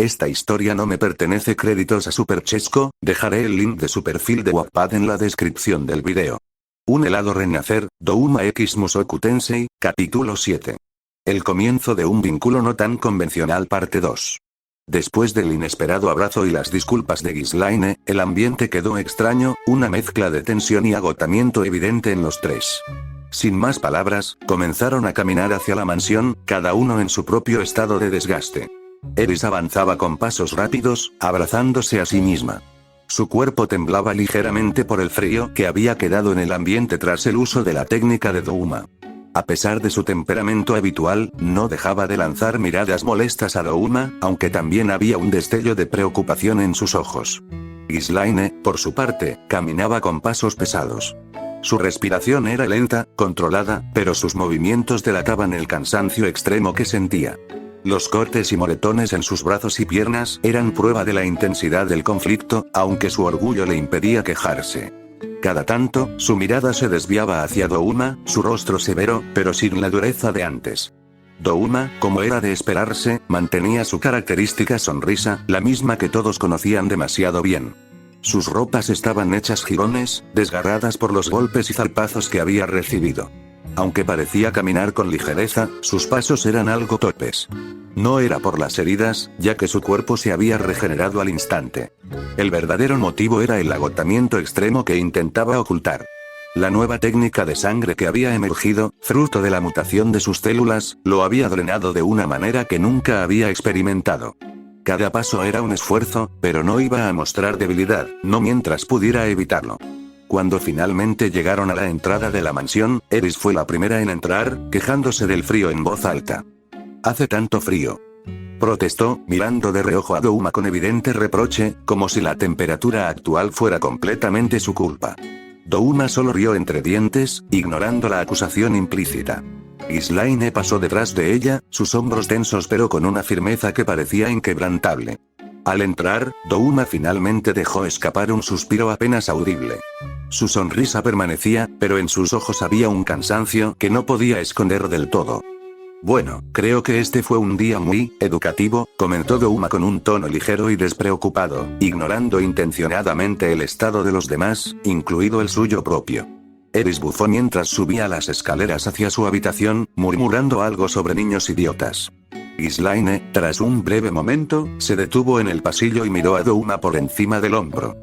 Esta historia no me pertenece. Créditos a Superchesco, dejaré el link de su perfil de Wattpad en la descripción del video. Un helado renacer, Douma X Musoku Tensei, capítulo 7. El comienzo de un vínculo no tan convencional parte 2. Después del inesperado abrazo y las disculpas de Ghislaine, el ambiente quedó extraño, una mezcla de tensión y agotamiento evidente en los tres. Sin más palabras, comenzaron a caminar hacia la mansión, cada uno en su propio estado de desgaste. Eris avanzaba con pasos rápidos, abrazándose a sí misma. Su cuerpo temblaba ligeramente por el frío que había quedado en el ambiente tras el uso de la técnica de Douma. A pesar de su temperamento habitual, no dejaba de lanzar miradas molestas a Douma, aunque también había un destello de preocupación en sus ojos. Ghislaine, por su parte, caminaba con pasos pesados. Su respiración era lenta, controlada, pero sus movimientos delataban el cansancio extremo que sentía. Los cortes y moretones en sus brazos y piernas eran prueba de la intensidad del conflicto, aunque su orgullo le impedía quejarse. Cada tanto, su mirada se desviaba hacia Douma, su rostro severo, pero sin la dureza de antes. Douma, como era de esperarse, mantenía su característica sonrisa, la misma que todos conocían demasiado bien. Sus ropas estaban hechas jirones, desgarradas por los golpes y zarpazos que había recibido. Aunque parecía caminar con ligereza, sus pasos eran algo torpes. No era por las heridas, ya que su cuerpo se había regenerado al instante. El verdadero motivo era el agotamiento extremo que intentaba ocultar. La nueva técnica de sangre que había emergido, fruto de la mutación de sus células, lo había drenado de una manera que nunca había experimentado. Cada paso era un esfuerzo, pero no iba a mostrar debilidad, no mientras pudiera evitarlo. Cuando finalmente llegaron a la entrada de la mansión, Eris fue la primera en entrar, quejándose del frío en voz alta. «Hace tanto frío», protestó, mirando de reojo a Douma con evidente reproche, como si la temperatura actual fuera completamente su culpa. Douma solo rió entre dientes, ignorando la acusación implícita. Ghislaine pasó detrás de ella, sus hombros tensos pero con una firmeza que parecía inquebrantable. Al entrar, Douma finalmente dejó escapar un suspiro apenas audible. Su sonrisa permanecía, pero en sus ojos había un cansancio que no podía esconder del todo. «Bueno, creo que este fue un día muy educativo», comentó Douma con un tono ligero y despreocupado, ignorando intencionadamente el estado de los demás, incluido el suyo propio. Eris bufó mientras subía las escaleras hacia su habitación, murmurando algo sobre niños idiotas. Ghislaine, tras un breve momento, se detuvo en el pasillo y miró a Douma por encima del hombro.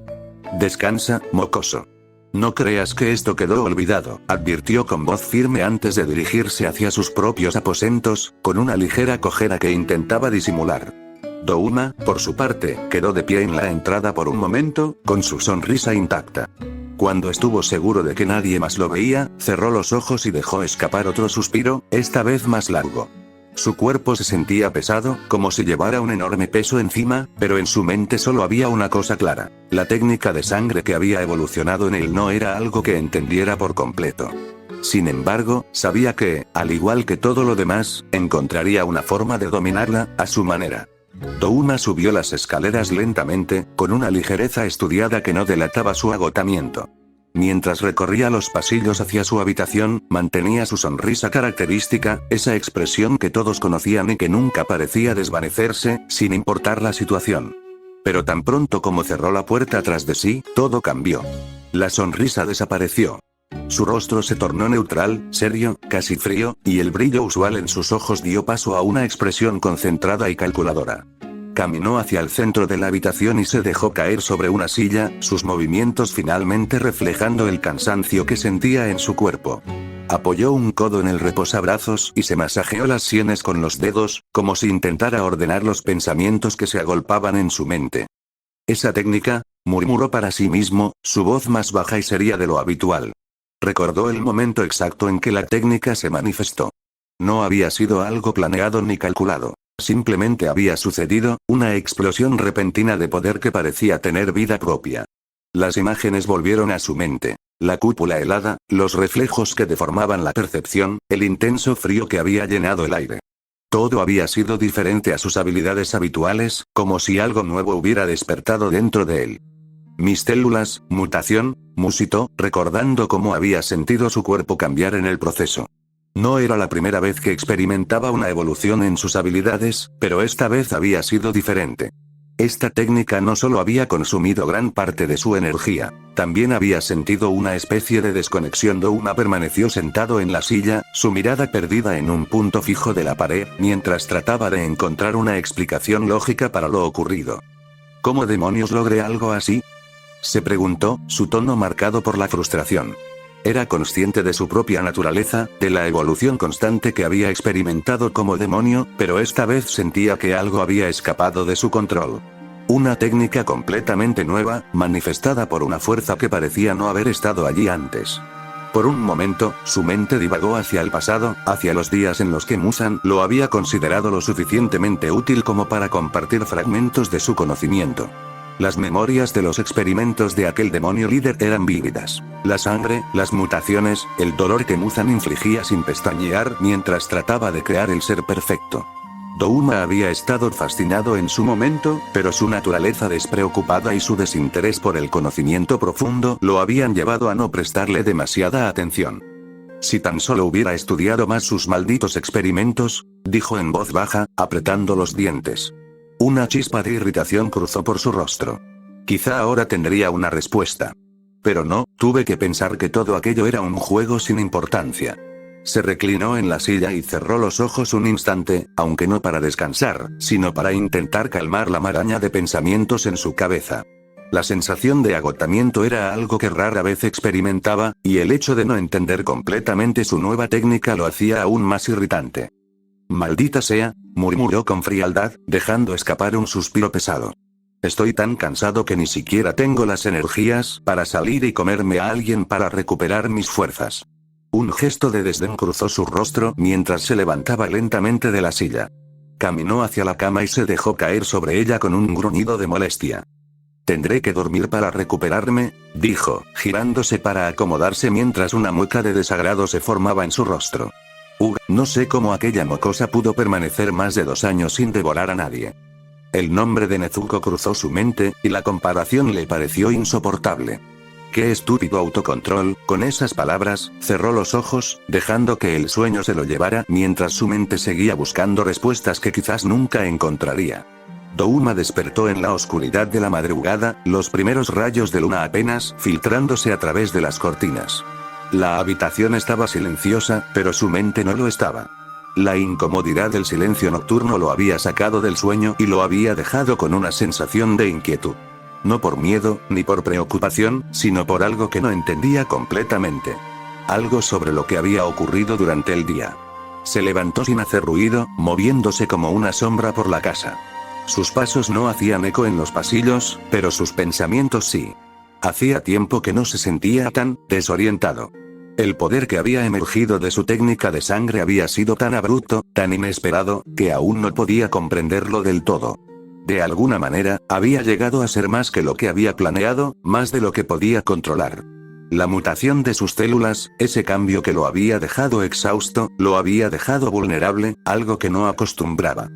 «Descansa, mocoso. No creas que esto quedó olvidado», advirtió con voz firme antes de dirigirse hacia sus propios aposentos, con una ligera cojera que intentaba disimular. Douma, por su parte, quedó de pie en la entrada por un momento, con su sonrisa intacta. Cuando estuvo seguro de que nadie más lo veía, cerró los ojos y dejó escapar otro suspiro, esta vez más largo. Su cuerpo se sentía pesado, como si llevara un enorme peso encima, pero en su mente solo había una cosa clara. La técnica de sangre que había evolucionado en él no era algo que entendiera por completo. Sin embargo, sabía que, al igual que todo lo demás, encontraría una forma de dominarla, a su manera. Douma subió las escaleras lentamente, con una ligereza estudiada que no delataba su agotamiento. Mientras recorría los pasillos hacia su habitación, mantenía su sonrisa característica, esa expresión que todos conocían y que nunca parecía desvanecerse, sin importar la situación. Pero tan pronto como cerró la puerta tras de sí, todo cambió. La sonrisa desapareció. Su rostro se tornó neutral, serio, casi frío, y el brillo usual en sus ojos dio paso a una expresión concentrada y calculadora. Caminó hacia el centro de la habitación y se dejó caer sobre una silla, sus movimientos finalmente reflejando el cansancio que sentía en su cuerpo. Apoyó un codo en el reposabrazos y se masajeó las sienes con los dedos, como si intentara ordenar los pensamientos que se agolpaban en su mente. «Esa técnica», murmuró para sí mismo, su voz más baja y seria de lo habitual. Recordó el momento exacto en que la técnica se manifestó. No había sido algo planeado ni calculado. Simplemente había sucedido, una explosión repentina de poder que parecía tener vida propia. Las imágenes volvieron a su mente. La cúpula helada, los reflejos que deformaban la percepción, el intenso frío que había llenado el aire. Todo había sido diferente a sus habilidades habituales, como si algo nuevo hubiera despertado dentro de él. «Mis células, mutación», musitó, recordando cómo había sentido su cuerpo cambiar en el proceso. No era la primera vez que experimentaba una evolución en sus habilidades, pero esta vez había sido diferente. Esta técnica no solo había consumido gran parte de su energía, también había sentido una especie de desconexión. Douma permaneció sentado en la silla, su mirada perdida en un punto fijo de la pared, mientras trataba de encontrar una explicación lógica para lo ocurrido. ¿Cómo demonios logré algo así?, se preguntó, su tono marcado por la frustración. Era consciente de su propia naturaleza, de la evolución constante que había experimentado como demonio, pero esta vez sentía que algo había escapado de su control. Una técnica completamente nueva, manifestada por una fuerza que parecía no haber estado allí antes. Por un momento, su mente divagó hacia el pasado, hacia los días en los que Musan lo había considerado lo suficientemente útil como para compartir fragmentos de su conocimiento. Las memorias de los experimentos de aquel demonio líder eran vívidas. La sangre, las mutaciones, el dolor que Muzan infligía sin pestañear mientras trataba de crear el ser perfecto. Douma había estado fascinado en su momento, pero su naturaleza despreocupada y su desinterés por el conocimiento profundo lo habían llevado a no prestarle demasiada atención. Si tan solo hubiera estudiado más sus malditos experimentos, dijo en voz baja, apretando los dientes. Una chispa de irritación cruzó por su rostro. Quizá ahora tendría una respuesta. Pero no, tuve que pensar que todo aquello era un juego sin importancia. Se reclinó en la silla y cerró los ojos un instante, aunque no para descansar, sino para intentar calmar la maraña de pensamientos en su cabeza. La sensación de agotamiento era algo que rara vez experimentaba, y el hecho de no entender completamente su nueva técnica lo hacía aún más irritante. «Maldita sea», murmuró con frialdad, dejando escapar un suspiro pesado. «Estoy tan cansado que ni siquiera tengo las energías para salir y comerme a alguien para recuperar mis fuerzas». Un gesto de desdén cruzó su rostro mientras se levantaba lentamente de la silla. Caminó hacia la cama y se dejó caer sobre ella con un gruñido de molestia. «Tendré que dormir para recuperarme», dijo, girándose para acomodarse mientras una mueca de desagrado se formaba en su rostro. No sé cómo aquella mocosa pudo permanecer más de 2 años sin devorar a nadie. El nombre de Nezuko cruzó su mente, y la comparación le pareció insoportable. Qué estúpido autocontrol. Con esas palabras, cerró los ojos, dejando que el sueño se lo llevara mientras su mente seguía buscando respuestas que quizás nunca encontraría. Douma despertó en la oscuridad de la madrugada, los primeros rayos de luna apenas filtrándose a través de las cortinas. La habitación estaba silenciosa, pero su mente no lo estaba. La incomodidad del silencio nocturno lo había sacado del sueño y lo había dejado con una sensación de inquietud. No por miedo, ni por preocupación, sino por algo que no entendía completamente. Algo sobre lo que había ocurrido durante el día. Se levantó sin hacer ruido, moviéndose como una sombra por la casa. Sus pasos no hacían eco en los pasillos, pero sus pensamientos sí. Hacía tiempo que no se sentía tan desorientado. El poder que había emergido de su técnica de sangre había sido tan abrupto, tan inesperado, que aún no podía comprenderlo del todo. De alguna manera, había llegado a ser más que lo que había planeado, más de lo que podía controlar. La mutación de sus células, ese cambio que lo había dejado exhausto, lo había dejado vulnerable, algo que no acostumbraba.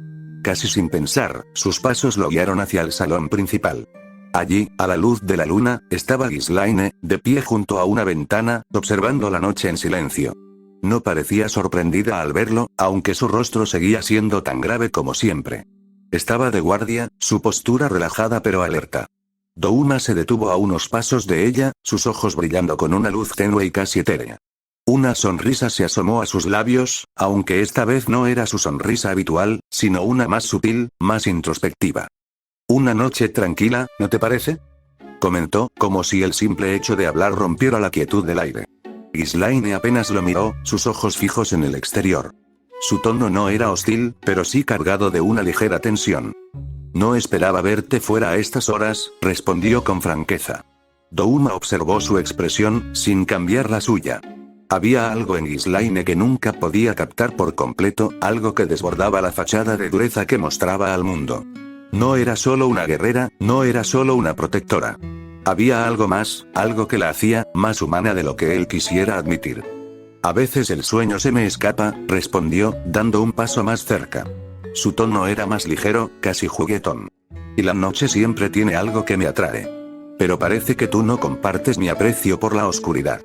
Casi sin pensar, sus pasos lo guiaron hacia el salón principal. Allí, a la luz de la luna, estaba Ghislaine, de pie junto a una ventana, observando la noche en silencio. No parecía sorprendida al verlo, aunque su rostro seguía siendo tan grave como siempre. Estaba de guardia, su postura relajada pero alerta. Douma se detuvo a unos pasos de ella, sus ojos brillando con una luz tenue y casi etérea. Una sonrisa se asomó a sus labios, aunque esta vez no era su sonrisa habitual, sino una más sutil, más introspectiva. «Una noche tranquila, ¿no te parece?», comentó, como si el simple hecho de hablar rompiera la quietud del aire. Ghislaine apenas lo miró, sus ojos fijos en el exterior. Su tono no era hostil, pero sí cargado de una ligera tensión. «No esperaba verte fuera a estas horas», respondió con franqueza. Douma observó su expresión, sin cambiar la suya. Había algo en Ghislaine que nunca podía captar por completo, algo que desbordaba la fachada de dureza que mostraba al mundo. No era solo una guerrera, no era solo una protectora. Había algo más, algo que la hacía más humana de lo que él quisiera admitir. «A veces el sueño se me escapa», respondió, dando un paso más cerca. Su tono era más ligero, casi juguetón. «Y la noche siempre tiene algo que me atrae. Pero parece que tú no compartes mi aprecio por la oscuridad».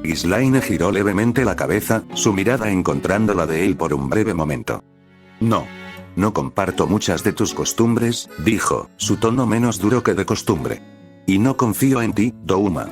Ghislaine giró levemente la cabeza, su mirada encontrando la de él por un breve momento. No. No comparto muchas de tus costumbres, dijo, su tono menos duro que de costumbre. Y no confío en ti, Douma.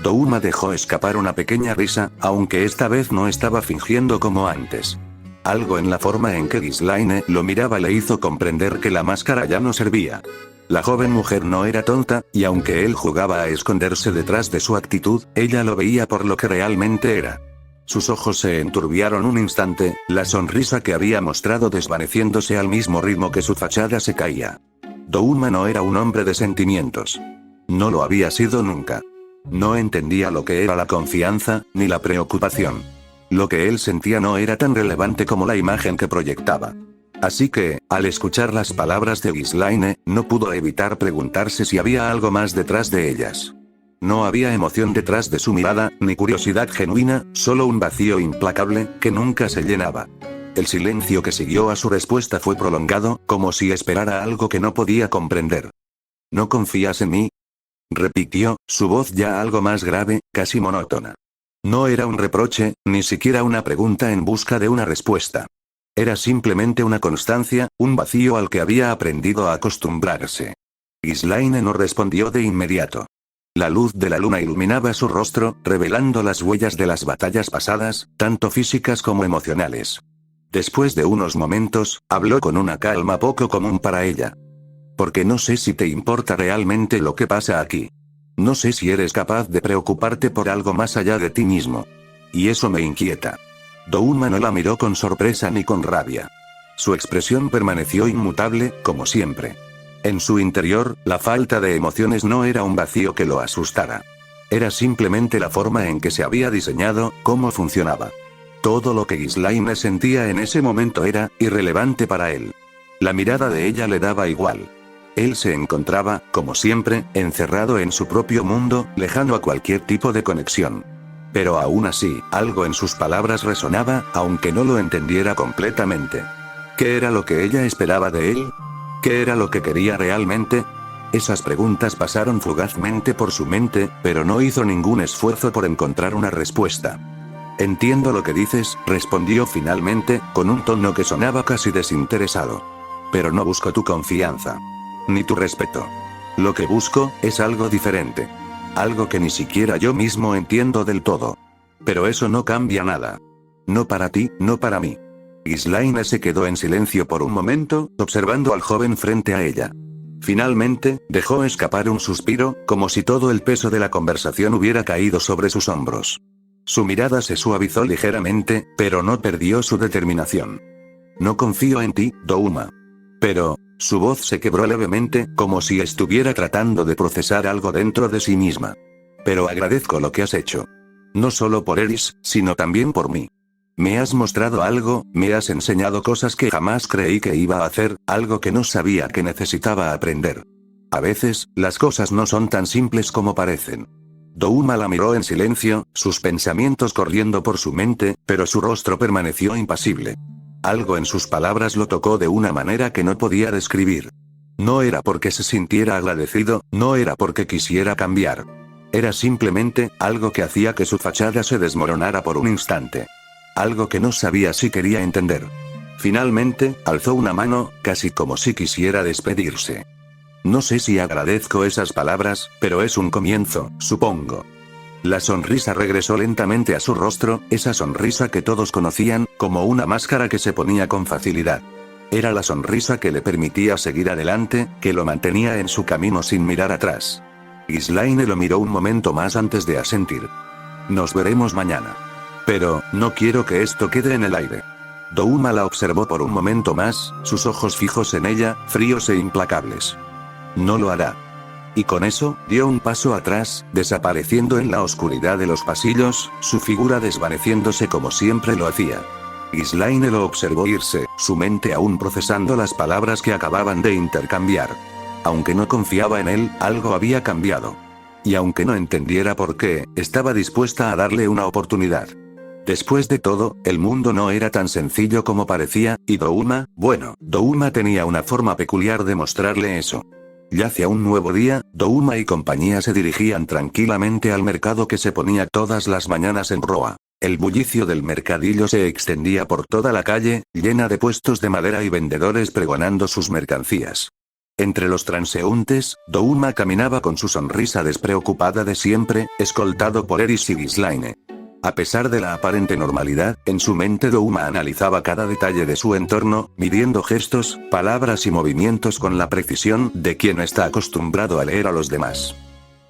Douma dejó escapar una pequeña risa, aunque esta vez no estaba fingiendo como antes. Algo en la forma en que Ghislaine lo miraba le hizo comprender que la máscara ya no servía. La joven mujer no era tonta, y aunque él jugaba a esconderse detrás de su actitud, ella lo veía por lo que realmente era. Sus ojos se enturbiaron un instante, la sonrisa que había mostrado desvaneciéndose al mismo ritmo que su fachada se caía. Douma no era un hombre de sentimientos. No lo había sido nunca. No entendía lo que era la confianza, ni la preocupación. Lo que él sentía no era tan relevante como la imagen que proyectaba. Así que, al escuchar las palabras de Ghislaine, no pudo evitar preguntarse si había algo más detrás de ellas. No había emoción detrás de su mirada, ni curiosidad genuina, solo un vacío implacable, que nunca se llenaba. El silencio que siguió a su respuesta fue prolongado, como si esperara algo que no podía comprender. ¿No confías en mí?, repitió, su voz ya algo más grave, casi monótona. No era un reproche, ni siquiera una pregunta en busca de una respuesta. Era simplemente una constancia, un vacío al que había aprendido a acostumbrarse. Ghislaine no respondió de inmediato. La luz de la luna iluminaba su rostro, revelando las huellas de las batallas pasadas, tanto físicas como emocionales. Después de unos momentos, habló con una calma poco común para ella. Porque no sé si te importa realmente lo que pasa aquí. No sé si eres capaz de preocuparte por algo más allá de ti mismo. Y eso me inquieta. Douma no la miró con sorpresa ni con rabia. Su expresión permaneció inmutable, como siempre. En su interior, la falta de emociones no era un vacío que lo asustara. Era simplemente la forma en que se había diseñado, cómo funcionaba. Todo lo que Ghislaine sentía en ese momento era irrelevante para él. La mirada de ella le daba igual. Él se encontraba, como siempre, encerrado en su propio mundo, lejano a cualquier tipo de conexión. Pero aún así, algo en sus palabras resonaba, aunque no lo entendiera completamente. ¿Qué era lo que ella esperaba de él? ¿Qué era lo que quería realmente? Esas preguntas pasaron fugazmente por su mente, pero no hizo ningún esfuerzo por encontrar una respuesta. Entiendo lo que dices, respondió finalmente, con un tono que sonaba casi desinteresado. Pero no busco tu confianza. Ni tu respeto. Lo que busco, es algo diferente. Algo que ni siquiera yo mismo entiendo del todo. Pero eso no cambia nada. No para ti, no para mí. Ghislaine se quedó en silencio por un momento, observando al joven frente a ella. Finalmente, dejó escapar un suspiro, como si todo el peso de la conversación hubiera caído sobre sus hombros. Su mirada se suavizó ligeramente, pero no perdió su determinación. No confío en ti, Douma. Pero, su voz se quebró levemente, como si estuviera tratando de procesar algo dentro de sí misma. Pero agradezco lo que has hecho. No solo por Eris, sino también por mí. Me has mostrado algo, me has enseñado cosas que jamás creí que iba a hacer, algo que no sabía que necesitaba aprender. A veces, las cosas no son tan simples como parecen. Douma la miró en silencio, sus pensamientos corriendo por su mente, pero su rostro permaneció impasible. Algo en sus palabras lo tocó de una manera que no podía describir. No era porque se sintiera agradecido, no era porque quisiera cambiar. Era simplemente, algo que hacía que su fachada se desmoronara por un instante. Algo que no sabía si quería entender. Finalmente, alzó una mano, casi como si quisiera despedirse. No sé si agradezco esas palabras, pero es un comienzo, supongo. La sonrisa regresó lentamente a su rostro, esa sonrisa que todos conocían, como una máscara que se ponía con facilidad. Era la sonrisa que le permitía seguir adelante, que lo mantenía en su camino sin mirar atrás. Ghislaine lo miró un momento más antes de asentir. Nos veremos mañana. Pero, no quiero que esto quede en el aire. Douma la observó por un momento más, sus ojos fijos en ella, fríos e implacables. No lo hará. Y con eso, dio un paso atrás, desapareciendo en la oscuridad de los pasillos, su figura desvaneciéndose como siempre lo hacía. Ghislaine lo observó irse, su mente aún procesando las palabras que acababan de intercambiar. Aunque no confiaba en él, algo había cambiado. Y aunque no entendiera por qué, estaba dispuesta a darle una oportunidad. Después de todo, el mundo no era tan sencillo como parecía, y Douma tenía una forma peculiar de mostrarle eso. Ya hacia un nuevo día, Douma y compañía se dirigían tranquilamente al mercado que se ponía todas las mañanas en Roa. El bullicio del mercadillo se extendía por toda la calle, llena de puestos de madera y vendedores pregonando sus mercancías. Entre los transeúntes, Douma caminaba con su sonrisa despreocupada de siempre, escoltado por Eris y Ghislaine. A pesar de la aparente normalidad, en su mente Douma analizaba cada detalle de su entorno, midiendo gestos, palabras y movimientos con la precisión de quien está acostumbrado a leer a los demás.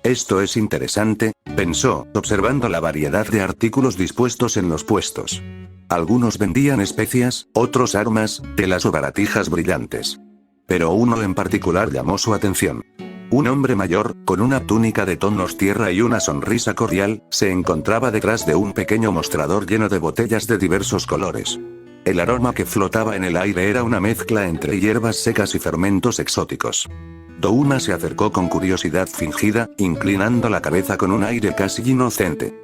Esto es interesante, pensó, observando la variedad de artículos dispuestos en los puestos. Algunos vendían especias, otros armas, telas o baratijas brillantes. Pero uno en particular llamó su atención. Un hombre mayor, con una túnica de tonos tierra y una sonrisa cordial, se encontraba detrás de un pequeño mostrador lleno de botellas de diversos colores. El aroma que flotaba en el aire era una mezcla entre hierbas secas y fermentos exóticos. Douma se acercó con curiosidad fingida, inclinando la cabeza con un aire casi inocente.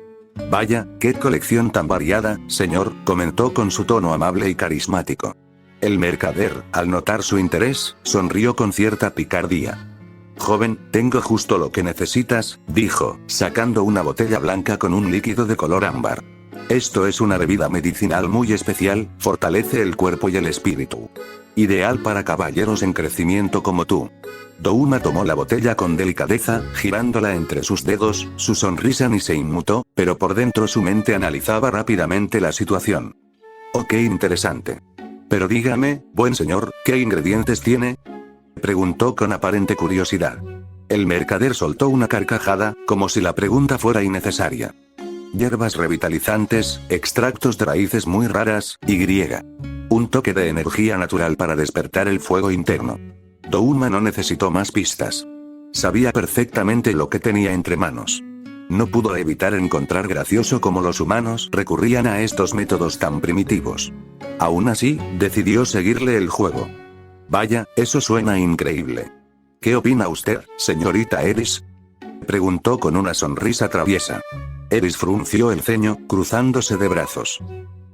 «Vaya, qué colección tan variada, señor», comentó con su tono amable y carismático. El mercader, al notar su interés, sonrió con cierta picardía. «Joven, tengo justo lo que necesitas», dijo, sacando una botella blanca con un líquido de color ámbar. «Esto es una bebida medicinal muy especial, fortalece el cuerpo y el espíritu. Ideal para caballeros en crecimiento como tú». Douma tomó la botella con delicadeza, girándola entre sus dedos, su sonrisa ni se inmutó, pero por dentro su mente analizaba rápidamente la situación. «Oh, qué interesante. Pero dígame, buen señor, ¿qué ingredientes tiene?», preguntó con aparente curiosidad. El mercader soltó una carcajada, como si la pregunta fuera innecesaria. «Hierbas revitalizantes, extractos de raíces muy raras, y griega. Un toque de energía natural para despertar el fuego interno». Douma no necesitó más pistas. Sabía perfectamente lo que tenía entre manos. No pudo evitar encontrar gracioso cómo los humanos recurrían a estos métodos tan primitivos. Aún así, decidió seguirle el juego. «Vaya, eso suena increíble. ¿Qué opina usted, señorita Eris?», preguntó con una sonrisa traviesa. Eris frunció el ceño, cruzándose de brazos.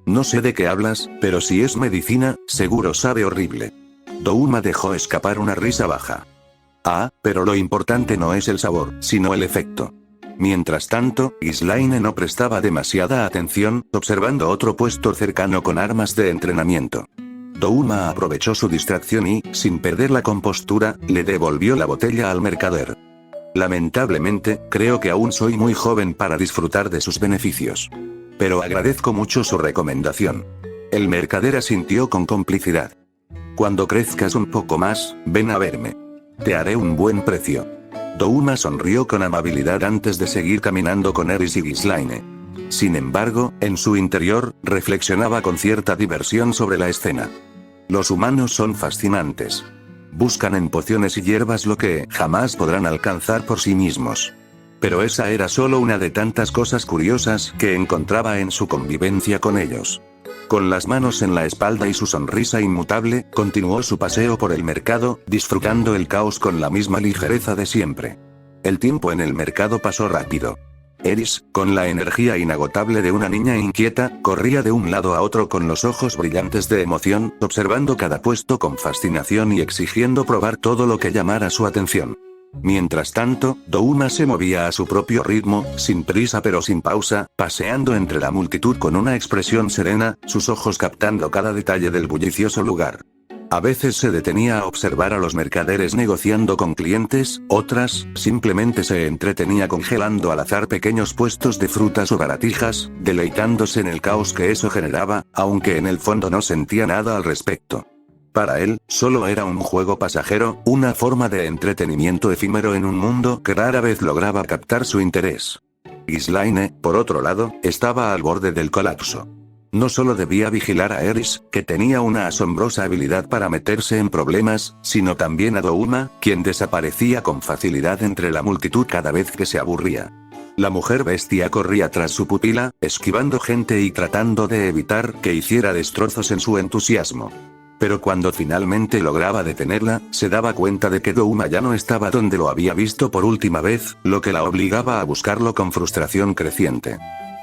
«No sé de qué hablas, pero si es medicina, seguro sabe horrible». Douma dejó escapar una risa baja. «Ah, pero lo importante no es el sabor, sino el efecto». Mientras tanto, Ghislaine no prestaba demasiada atención, observando otro puesto cercano con armas de entrenamiento. Douma aprovechó su distracción y, sin perder la compostura, le devolvió la botella al mercader. «Lamentablemente, creo que aún soy muy joven para disfrutar de sus beneficios. Pero agradezco mucho su recomendación». El mercader asintió con complicidad. «Cuando crezcas un poco más, ven a verme. Te haré un buen precio». Douma sonrió con amabilidad antes de seguir caminando con Eris y Ghislaine. Sin embargo, en su interior, reflexionaba con cierta diversión sobre la escena. Los humanos son fascinantes. Buscan en pociones y hierbas lo que jamás podrán alcanzar por sí mismos. Pero esa era solo una de tantas cosas curiosas que encontraba en su convivencia con ellos. Con las manos en la espalda y su sonrisa inmutable, continuó su paseo por el mercado, disfrutando el caos con la misma ligereza de siempre. El tiempo en el mercado pasó rápido. Eris, con la energía inagotable de una niña inquieta, corría de un lado a otro con los ojos brillantes de emoción, observando cada puesto con fascinación y exigiendo probar todo lo que llamara su atención. Mientras tanto, Douma se movía a su propio ritmo, sin prisa pero sin pausa, paseando entre la multitud con una expresión serena, sus ojos captando cada detalle del bullicioso lugar. A veces se detenía a observar a los mercaderes negociando con clientes, otras, simplemente se entretenía congelando al azar pequeños puestos de frutas o baratijas, deleitándose en el caos que eso generaba, aunque en el fondo no sentía nada al respecto. Para él, solo era un juego pasajero, una forma de entretenimiento efímero en un mundo que rara vez lograba captar su interés. Ghislaine, por otro lado, estaba al borde del colapso. No solo debía vigilar a Eris, que tenía una asombrosa habilidad para meterse en problemas, sino también a Douma, quien desaparecía con facilidad entre la multitud cada vez que se aburría. La mujer bestia corría tras su pupila, esquivando gente y tratando de evitar que hiciera destrozos en su entusiasmo. Pero cuando finalmente lograba detenerla, se daba cuenta de que Douma ya no estaba donde lo había visto por última vez, lo que la obligaba a buscarlo con frustración creciente.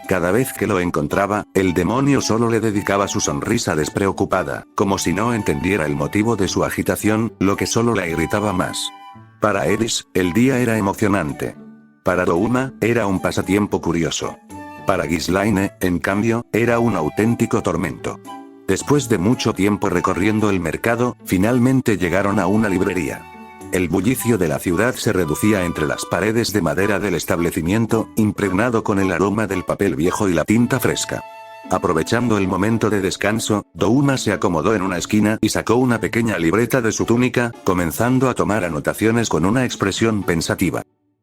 Cada vez que lo encontraba, el demonio solo le dedicaba su sonrisa despreocupada, como si no entendiera el motivo de su agitación, lo que solo la irritaba más. Para Eris, el día era emocionante. Para Douma, era un pasatiempo curioso. Para Ghislaine, en cambio, era un auténtico tormento. Después de mucho tiempo recorriendo el mercado, finalmente llegaron a una librería. El bullicio de la ciudad se reducía entre las paredes de madera del establecimiento, impregnado con el aroma del papel viejo y la tinta fresca. Aprovechando el momento de descanso, Douma se acomodó en una esquina y sacó una pequeña libreta de su túnica, comenzando a tomar anotaciones con una expresión pensativa.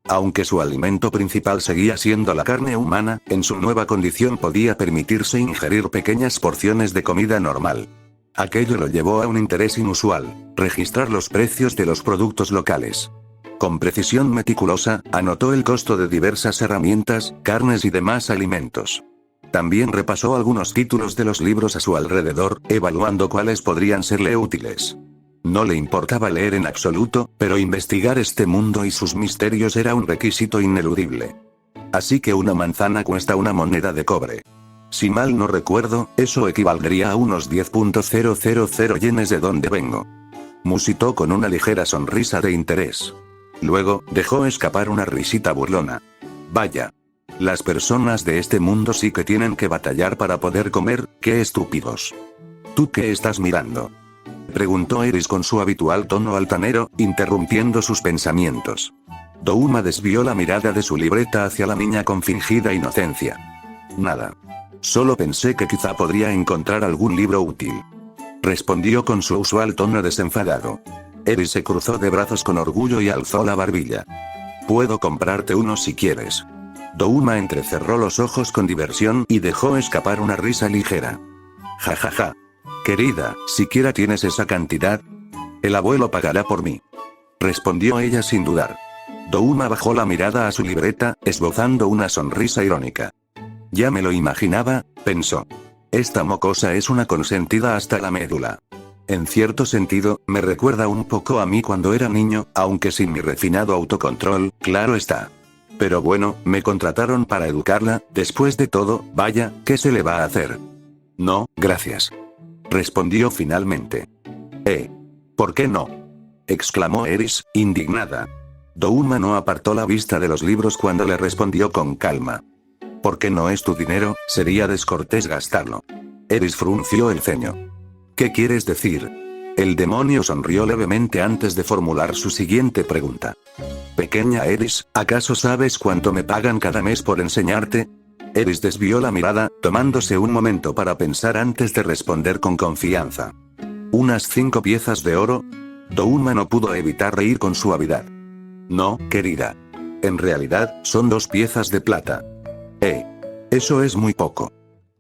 Aunque su alimento principal seguía siendo la carne humana, en su nueva condición podía permitirse ingerir pequeñas porciones de comida normal. Aquello lo llevó a un interés inusual: registrar los precios de los productos locales. Con precisión meticulosa, anotó el costo de diversas herramientas, carnes y demás alimentos. También repasó algunos títulos de los libros a su alrededor, evaluando cuáles podrían serle útiles. No le importaba leer en absoluto, pero investigar este mundo y sus misterios era un requisito ineludible. Así que una manzana cuesta una moneda de cobre. Si mal no recuerdo, eso equivaldría a unos 10.000 yenes de donde vengo. Musitó con una ligera sonrisa de interés. Luego, dejó escapar una risita burlona. Vaya. Las personas de este mundo sí que tienen que batallar para poder comer, qué estúpidos. ¿Tú qué estás mirando?, preguntó Eris con su habitual tono altanero, interrumpiendo sus pensamientos. Douma desvió la mirada de su libreta hacia la niña con fingida inocencia. Nada. Solo pensé que quizá podría encontrar algún libro útil. Respondió con su usual tono desenfadado. Eris se cruzó de brazos con orgullo y alzó la barbilla. Puedo comprarte uno si quieres. Douma entrecerró los ojos con diversión y dejó escapar una risa ligera. Jajaja. Querida, ¿siquiera tienes esa cantidad? El abuelo pagará por mí. Respondió ella sin dudar. Douma bajó la mirada a su libreta, esbozando una sonrisa irónica. Ya me lo imaginaba, pensó. Esta mocosa es una consentida hasta la médula. En cierto sentido, me recuerda un poco a mí cuando era niño, aunque sin mi refinado autocontrol, claro está. Pero bueno, me contrataron para educarla, después de todo, vaya, ¿qué se le va a hacer? No, gracias. Respondió finalmente. ¿Por qué no?, exclamó Eris, indignada. Douma no apartó la vista de los libros cuando le respondió con calma. Porque no es tu dinero, sería descortés gastarlo. Eris frunció el ceño. ¿Qué quieres decir? El demonio sonrió levemente antes de formular su siguiente pregunta. Pequeña Eris, ¿acaso sabes cuánto me pagan cada mes por enseñarte? Eris desvió la mirada, tomándose un momento para pensar antes de responder con confianza. ¿Unas 5 piezas de oro? Douma no pudo evitar reír con suavidad. No, querida. En realidad, son 2 piezas de plata. Eso es muy poco.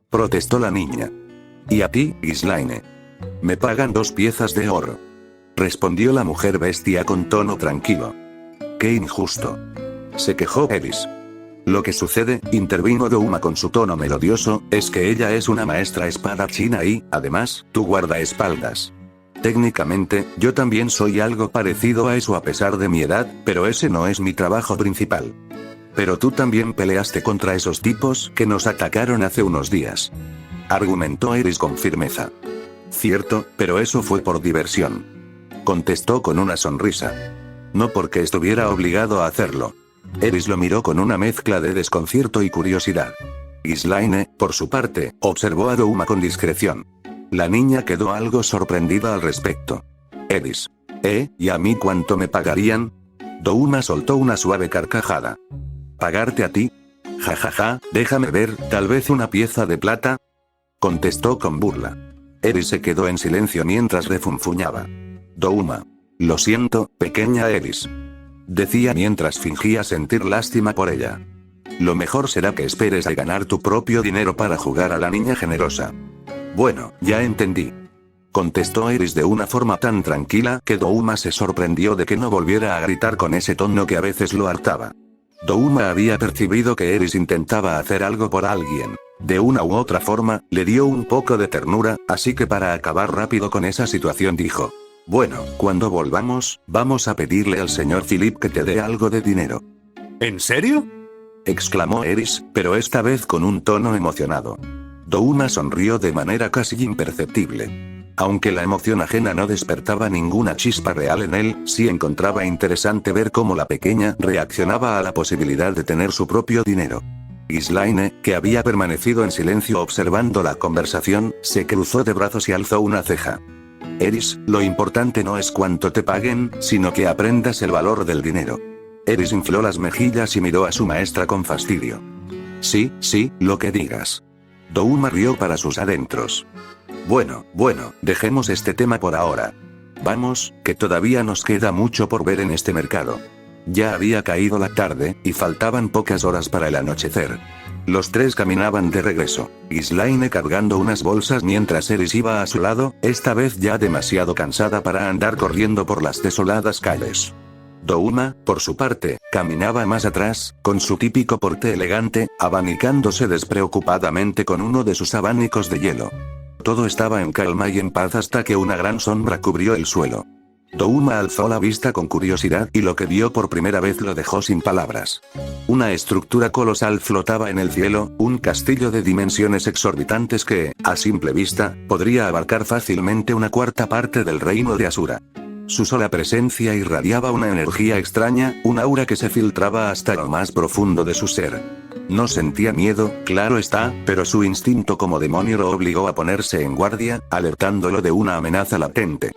Protestó la niña. ¿Y a ti, Ghislaine? Me pagan 2 piezas de oro. Respondió la mujer bestia con tono tranquilo. ¡Qué injusto!, se quejó Eris. Lo que sucede, intervino Douma con su tono melodioso, es que ella es una maestra espadachina y, además, tu guardaespaldas. Técnicamente, yo también soy algo parecido a eso a pesar de mi edad, pero ese no es mi trabajo principal. Pero tú también peleaste contra esos tipos que nos atacaron hace unos días. Argumentó Eris con firmeza. Cierto, pero eso fue por diversión. Contestó con una sonrisa. No porque estuviera obligado a hacerlo. Eris lo miró con una mezcla de desconcierto y curiosidad. Ghislaine, por su parte, observó a Douma con discreción. La niña quedó algo sorprendida al respecto. Eris. ¿Y a mí cuánto me pagarían? Douma soltó una suave carcajada. ¿Pagarte a ti? Jajaja, déjame ver, tal vez una pieza de plata. Contestó con burla. Eris se quedó en silencio mientras refunfuñaba. Douma. Lo siento, pequeña Eris, decía mientras fingía sentir lástima por ella. Lo mejor será que esperes a ganar tu propio dinero para jugar a la niña generosa. Bueno, ya entendí. Contestó Eris de una forma tan tranquila que Douma se sorprendió de que no volviera a gritar con ese tono que a veces lo hartaba. Douma había percibido que Eris intentaba hacer algo por alguien. De una u otra forma, le dio un poco de ternura, así que para acabar rápido con esa situación dijo. Bueno, cuando volvamos, vamos a pedirle al señor Philip que te dé algo de dinero. ¿En serio?, exclamó Eris, pero esta vez con un tono emocionado. Douma sonrió de manera casi imperceptible. Aunque la emoción ajena no despertaba ninguna chispa real en él, sí encontraba interesante ver cómo la pequeña reaccionaba a la posibilidad de tener su propio dinero. Ghislaine, que había permanecido en silencio observando la conversación, se cruzó de brazos y alzó una ceja. Eris, lo importante no es cuánto te paguen, sino que aprendas el valor del dinero. Eris infló las mejillas y miró a su maestra con fastidio. Sí, lo que digas. Douma rió para sus adentros. Bueno, dejemos este tema por ahora. Vamos, que todavía nos queda mucho por ver en este mercado. Ya había caído la tarde, y faltaban pocas horas para el anochecer. Los tres caminaban de regreso, Ghislaine cargando unas bolsas mientras Eris iba a su lado, esta vez ya demasiado cansada para andar corriendo por las desoladas calles. Douma, por su parte, caminaba más atrás, con su típico porte elegante, abanicándose despreocupadamente con uno de sus abanicos de hielo. Todo estaba en calma y en paz hasta que una gran sombra cubrió el suelo. Douma alzó la vista con curiosidad y lo que vio por primera vez lo dejó sin palabras. Una estructura colosal flotaba en el cielo, un castillo de dimensiones exorbitantes que, a simple vista, podría abarcar fácilmente una cuarta parte del reino de Asura. Su sola presencia irradiaba una energía extraña, un aura que se filtraba hasta lo más profundo de su ser. No sentía miedo, claro está, pero su instinto como demonio lo obligó a ponerse en guardia, alertándolo de una amenaza latente.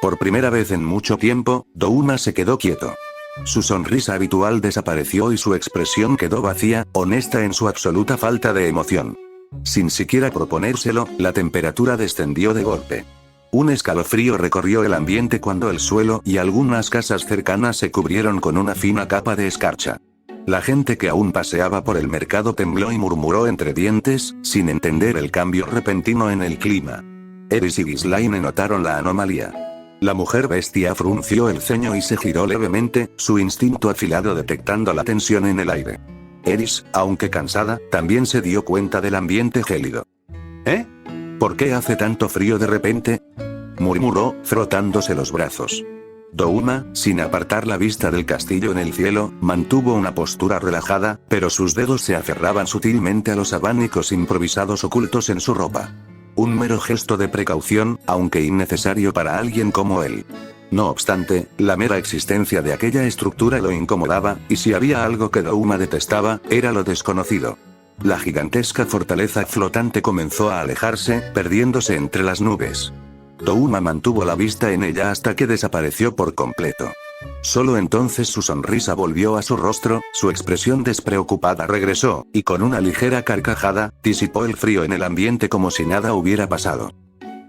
Por primera vez en mucho tiempo, Douma se quedó quieto. Su sonrisa habitual desapareció y su expresión quedó vacía, honesta en su absoluta falta de emoción. Sin siquiera proponérselo, la temperatura descendió de golpe. Un escalofrío recorrió el ambiente cuando el suelo y algunas casas cercanas se cubrieron con una fina capa de escarcha. La gente que aún paseaba por el mercado tembló y murmuró entre dientes, sin entender el cambio repentino en el clima. Eris y Ghislaine notaron la anomalía. La mujer bestia frunció el ceño y se giró levemente, su instinto afilado detectando la tensión en el aire. Eris, aunque cansada, también se dio cuenta del ambiente gélido. ¿Eh? ¿Por qué hace tanto frío de repente?, murmuró, frotándose los brazos. Douma, sin apartar la vista del castillo en el cielo, mantuvo una postura relajada, pero sus dedos se aferraban sutilmente a los abanicos improvisados ocultos en su ropa. Un mero gesto de precaución, aunque innecesario para alguien como él. No obstante, la mera existencia de aquella estructura lo incomodaba, y si había algo que Douma detestaba, era lo desconocido. La gigantesca fortaleza flotante comenzó a alejarse, perdiéndose entre las nubes. Douma mantuvo la vista en ella hasta que desapareció por completo. Solo entonces su sonrisa volvió a su rostro, su expresión despreocupada regresó, y con una ligera carcajada, disipó el frío en el ambiente como si nada hubiera pasado.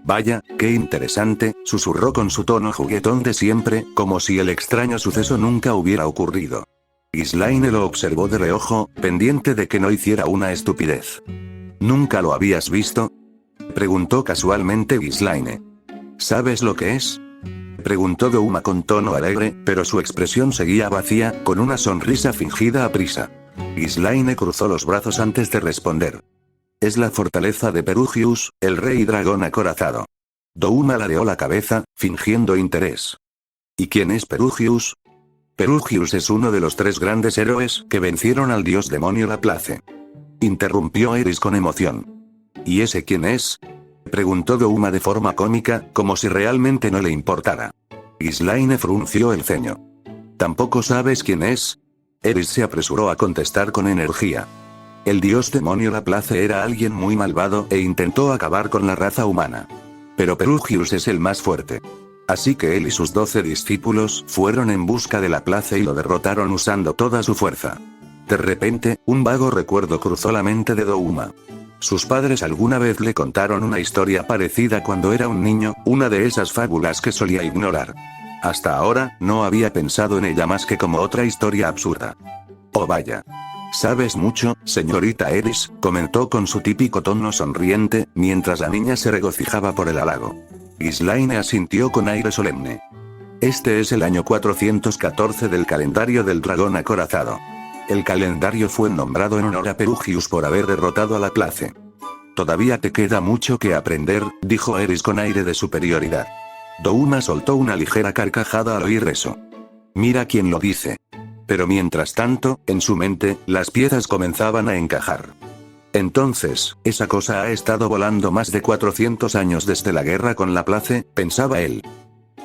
Vaya, qué interesante, susurró con su tono juguetón de siempre, como si el extraño suceso nunca hubiera ocurrido. Ghislaine lo observó de reojo, pendiente de que no hiciera una estupidez. ¿Nunca lo habías visto?, preguntó casualmente Ghislaine. ¿Sabes lo que es?, preguntó Douma con tono alegre, pero su expresión seguía vacía, con una sonrisa fingida a prisa. Ghislaine cruzó los brazos antes de responder. Es la fortaleza de Perugius, el rey dragón acorazado. Douma ladeó la cabeza, fingiendo interés. ¿Y quién es Perugius? Perugius es uno de los 3 grandes héroes que vencieron al dios demonio Laplace. Interrumpió Eris con emoción. ¿Y ese quién es?, preguntó Douma de forma cómica, como si realmente no le importara. Ghislaine frunció el ceño. ¿Tampoco sabes quién es? Eris se apresuró a contestar con energía. El dios demonio Laplace era alguien muy malvado e intentó acabar con la raza humana. Pero Perugius es el más fuerte. Así que él y sus 12 discípulos fueron en busca de Laplace y lo derrotaron usando toda su fuerza. De repente, un vago recuerdo cruzó la mente de Douma. Sus padres alguna vez le contaron una historia parecida cuando era un niño, una de esas fábulas que solía ignorar. Hasta ahora, no había pensado en ella más que como otra historia absurda. Oh vaya. Sabes mucho, señorita Eris, comentó con su típico tono sonriente, mientras la niña se regocijaba por el halago. Ghislaine asintió con aire solemne. Este es el año 414 del calendario del dragón acorazado. El calendario fue nombrado en honor a Perugius por haber derrotado a Laplace. Todavía te queda mucho que aprender, dijo Eris con aire de superioridad. Douma soltó una ligera carcajada al oír eso. Mira quién lo dice. Pero mientras tanto, en su mente, las piezas comenzaban a encajar. Entonces, esa cosa ha estado volando más de 400 años desde la guerra con Laplace, pensaba él.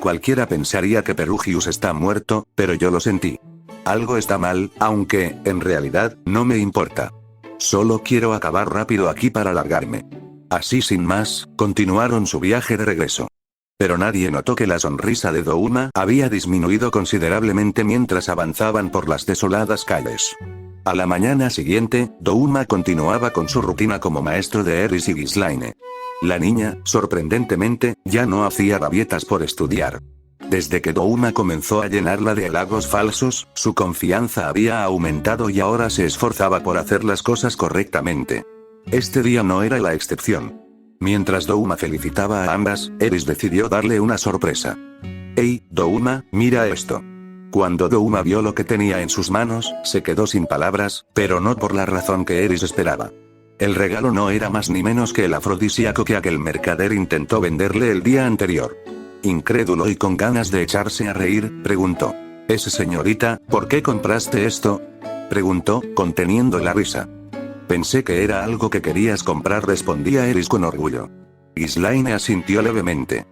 Cualquiera pensaría que Perugius está muerto, pero yo lo sentí. Algo está mal, aunque, en realidad, no me importa. Solo quiero acabar rápido aquí para largarme. Así sin más, continuaron su viaje de regreso. Pero nadie notó que la sonrisa de Douma había disminuido considerablemente mientras avanzaban por las desoladas calles. A la mañana siguiente, Douma continuaba con su rutina como maestro de Eris y Ghislaine. La niña, sorprendentemente, ya no hacía rabietas por estudiar. Desde que Douma comenzó a llenarla de halagos falsos, su confianza había aumentado y ahora se esforzaba por hacer las cosas correctamente. Este día no era la excepción. Mientras Douma felicitaba a ambas, Eris decidió darle una sorpresa. «Hey, Douma, mira esto». Cuando Douma vio lo que tenía en sus manos, se quedó sin palabras, pero no por la razón que Eris esperaba. El regalo no era más ni menos que el afrodisíaco que aquel mercader intentó venderle el día anterior. Incrédulo y con ganas de echarse a reír, preguntó. Señorita, ¿por qué compraste esto?», preguntó, conteniendo la risa. «Pensé que era algo que querías comprar», respondía Eris con orgullo. Ghislaine asintió levemente.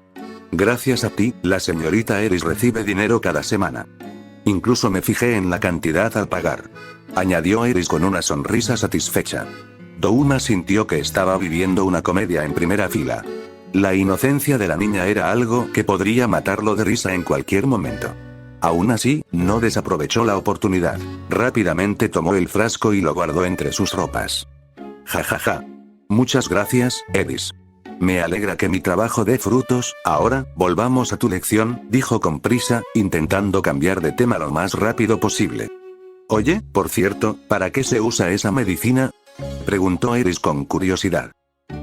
«Gracias a ti, la señorita Eris recibe dinero cada semana. Incluso me fijé en la cantidad al pagar», añadió Eris con una sonrisa satisfecha. Douma sintió que estaba viviendo una comedia en primera fila. La inocencia de la niña era algo que podría matarlo de risa en cualquier momento. Aún así, no desaprovechó la oportunidad. Rápidamente tomó el frasco y lo guardó entre sus ropas. «Jajaja. Muchas gracias, Eris. Me alegra que mi trabajo dé frutos. Ahora, volvamos a tu lección», dijo con prisa, intentando cambiar de tema lo más rápido posible. «Oye, por cierto, ¿para qué se usa esa medicina?», preguntó Eris con curiosidad.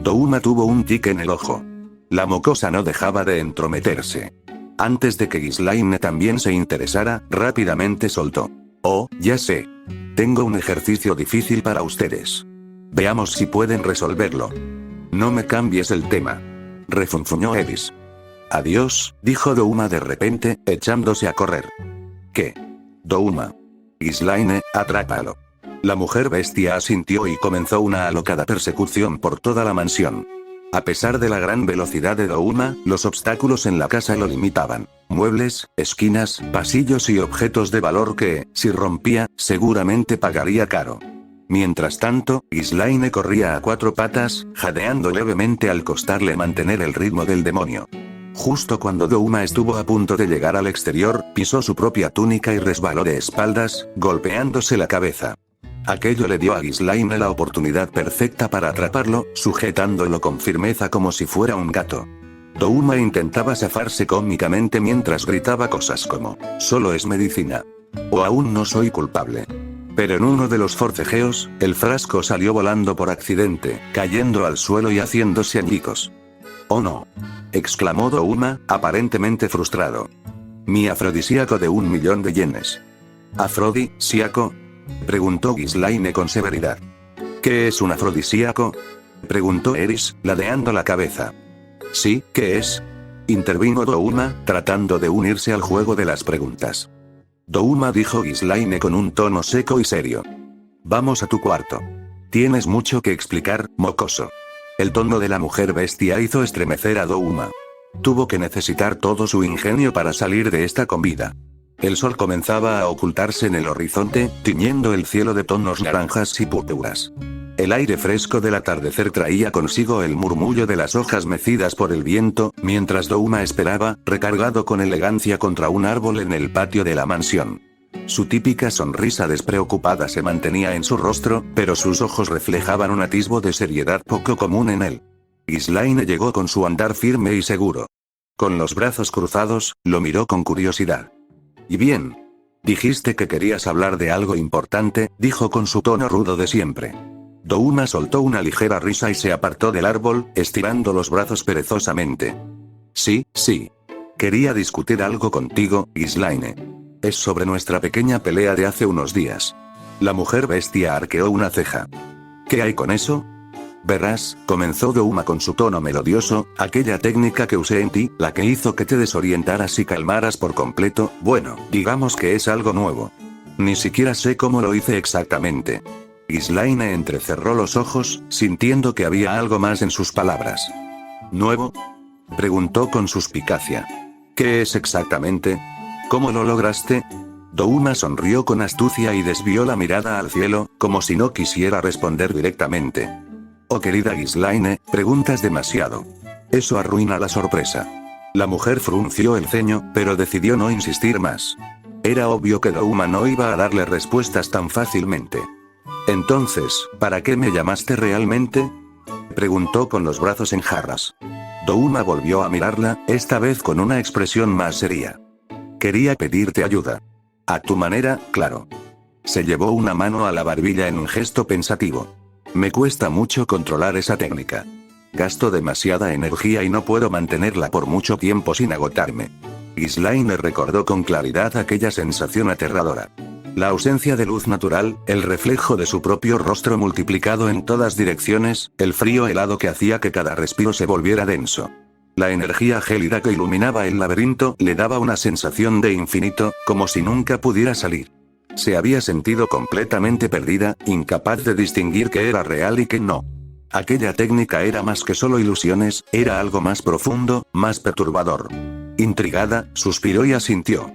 Douma tuvo un tic en el ojo. La mocosa no dejaba de entrometerse. Antes de que Ghislaine también se interesara, rápidamente soltó. «Oh, ya sé. Tengo un ejercicio difícil para ustedes. Veamos si pueden resolverlo». «No me cambies el tema», refunfuñó Eris. «Adiós», dijo Douma de repente, echándose a correr. «¿Qué?». «Douma. Ghislaine, atrápalo». La mujer bestia asintió y comenzó una alocada persecución por toda la mansión. A pesar de la gran velocidad de Douma, los obstáculos en la casa lo limitaban. Muebles, esquinas, pasillos y objetos de valor que, si rompía, seguramente pagaría caro. Mientras tanto, Ghislaine corría a cuatro patas, jadeando levemente al costarle mantener el ritmo del demonio. Justo cuando Douma estuvo a punto de llegar al exterior, pisó su propia túnica y resbaló de espaldas, golpeándose la cabeza. Aquello le dio a Ghislaine la oportunidad perfecta para atraparlo, sujetándolo con firmeza como si fuera un gato. Douma intentaba zafarse cómicamente mientras gritaba cosas como, «Solo es medicina». O «Aún no soy culpable». Pero en uno de los forcejeos, el frasco salió volando por accidente, cayendo al suelo y haciéndose añicos. «¡Oh no!», exclamó Douma, aparentemente frustrado. «Mi afrodisíaco de 1.000.000 de yenes». «¿Afrodisíaco?», preguntó Ghislaine con severidad. «¿Qué es un afrodisíaco?», preguntó Eris, ladeando la cabeza. «Sí, ¿qué es?», intervino Douma, tratando de unirse al juego de las preguntas. «Douma», dijo Ghislaine con un tono seco y serio. «Vamos a tu cuarto. Tienes mucho que explicar, mocoso». El tono de la mujer bestia hizo estremecer a Douma. Tuvo que necesitar todo su ingenio para salir de esta con vida. El sol comenzaba a ocultarse en el horizonte, tiñendo el cielo de tonos naranjas y púrpuras. El aire fresco del atardecer traía consigo el murmullo de las hojas mecidas por el viento, mientras Douma esperaba, recargado con elegancia contra un árbol en el patio de la mansión. Su típica sonrisa despreocupada se mantenía en su rostro, pero sus ojos reflejaban un atisbo de seriedad poco común en él. Ghislaine llegó con su andar firme y seguro. Con los brazos cruzados, lo miró con curiosidad. «¿Y bien? Dijiste que querías hablar de algo importante», dijo con su tono rudo de siempre. Douma soltó una ligera risa y se apartó del árbol, estirando los brazos perezosamente. «Sí. Quería discutir algo contigo, Ghislaine. Es sobre nuestra pequeña pelea de hace unos días». La mujer bestia arqueó una ceja. «¿Qué hay con eso?». «Verás», comenzó Douma con su tono melodioso, «aquella técnica que usé en ti, la que hizo que te desorientaras y calmaras por completo, bueno, digamos que es algo nuevo. Ni siquiera sé cómo lo hice exactamente». Ghislaine entrecerró los ojos, sintiendo que había algo más en sus palabras. ¿Nuevo? Preguntó con suspicacia. ¿Qué es exactamente? ¿Cómo lo lograste? Douma sonrió con astucia y desvió la mirada al cielo, como si no quisiera responder directamente. Oh querida Ghislaine, preguntas demasiado. Eso arruina la sorpresa. La mujer frunció el ceño, pero decidió no insistir más. Era obvio que Douma no iba a darle respuestas tan fácilmente. Entonces, ¿para qué me llamaste realmente? Preguntó con los brazos en jarras. Douma volvió a mirarla, esta vez con una expresión más seria. Quería pedirte ayuda. A tu manera, claro. Se llevó una mano a la barbilla en un gesto pensativo. Me cuesta mucho controlar esa técnica. Gasto demasiada energía y no puedo mantenerla por mucho tiempo sin agotarme. Ghislaine recordó con claridad aquella sensación aterradora. La ausencia de luz natural, el reflejo de su propio rostro multiplicado en todas direcciones, el frío helado que hacía que cada respiro se volviera denso. La energía gélida que iluminaba el laberinto le daba una sensación de infinito, como si nunca pudiera salir. Se había sentido completamente perdida, incapaz de distinguir qué era real y qué no. Aquella técnica era más que solo ilusiones, era algo más profundo, más perturbador. Intrigada, suspiró y asintió.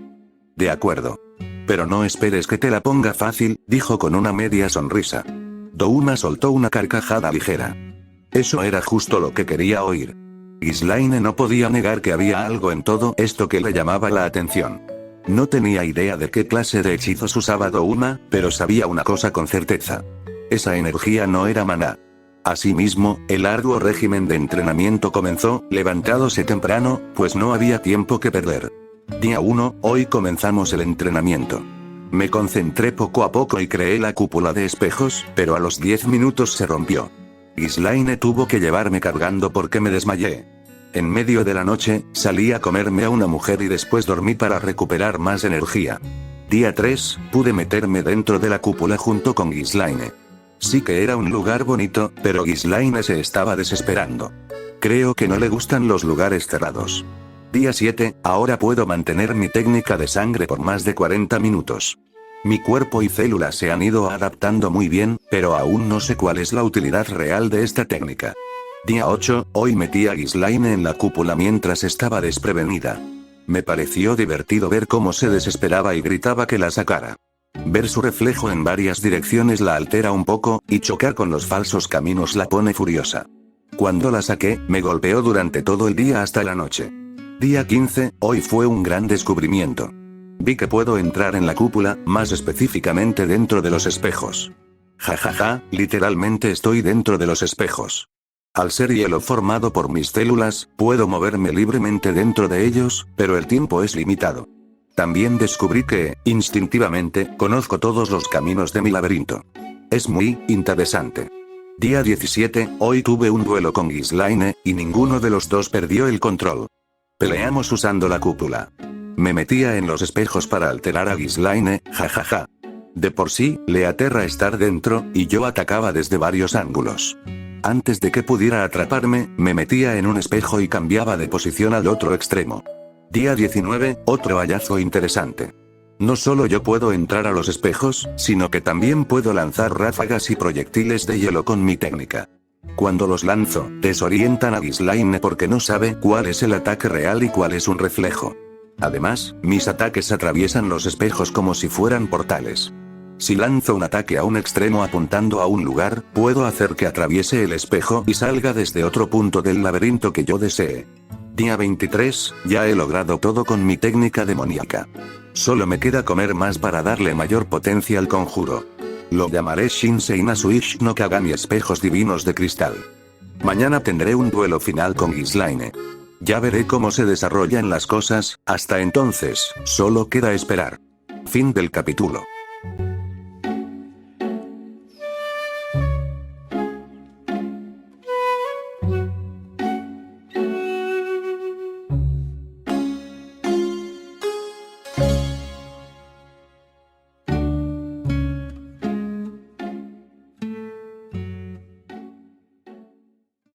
De acuerdo. Pero no esperes que te la ponga fácil, dijo con una media sonrisa. Douma soltó una carcajada ligera. Eso era justo lo que quería oír. Ghislaine no podía negar que había algo en todo esto que le llamaba la atención. No tenía idea de qué clase de hechizos usaba Douma, pero sabía una cosa con certeza. Esa energía no era maná. Asimismo, el arduo régimen de entrenamiento comenzó, levantándose temprano, pues no había tiempo que perder. Día 1, hoy comenzamos el entrenamiento. Me concentré poco a poco y creé la cúpula de espejos, pero a los 10 minutos se rompió. Ghislaine tuvo que llevarme cargando porque me desmayé. En medio de la noche, salí a comerme a una mujer y después dormí para recuperar más energía. Día 3, pude meterme dentro de la cúpula junto con Ghislaine. Sí que era un lugar bonito, pero Ghislaine se estaba desesperando. Creo que no le gustan los lugares cerrados. Día 7, ahora puedo mantener mi técnica de sangre por más de 40 minutos. Mi cuerpo y células se han ido adaptando muy bien, pero aún no sé cuál es la utilidad real de esta técnica. Día 8, hoy metí a Ghislaine en la cúpula mientras estaba desprevenida. Me pareció divertido ver cómo se desesperaba y gritaba que la sacara. Ver su reflejo en varias direcciones la altera un poco, y chocar con los falsos caminos la pone furiosa. Cuando la saqué, me golpeó durante todo el día hasta la noche. Día 15, hoy fue un gran descubrimiento. Vi que puedo entrar en la cúpula, más específicamente dentro de los espejos. Jajaja, literalmente estoy dentro de los espejos. Al ser hielo formado por mis células, puedo moverme libremente dentro de ellos, pero el tiempo es limitado. También descubrí que, instintivamente, conozco todos los caminos de mi laberinto. Es muy interesante. Día 17, hoy tuve un duelo con Ghislaine, y ninguno de los dos perdió el control. Peleamos usando la cúpula. Me metía en los espejos para alterar a Ghislaine, jajaja. De por sí, le aterra estar dentro, y yo atacaba desde varios ángulos. Antes de que pudiera atraparme, me metía en un espejo y cambiaba de posición al otro extremo. Día 19, otro hallazgo interesante. No solo yo puedo entrar a los espejos, sino que también puedo lanzar ráfagas y proyectiles de hielo con mi técnica. Cuando los lanzo, desorientan a Ghislaine porque no sabe cuál es el ataque real y cuál es un reflejo. Además, mis ataques atraviesan los espejos como si fueran portales. Si lanzo un ataque a un extremo apuntando a un lugar, puedo hacer que atraviese el espejo y salga desde otro punto del laberinto que yo desee. Día 23, ya he logrado todo con mi técnica demoníaca. Solo me queda comer más para darle mayor potencia al conjuro. Lo llamaré Shinsei Nasuishi no Kagami Espejos Divinos de Cristal. Mañana tendré un duelo final con Ghislaine. Ya veré cómo se desarrollan las cosas, hasta entonces, solo queda esperar. Fin del capítulo.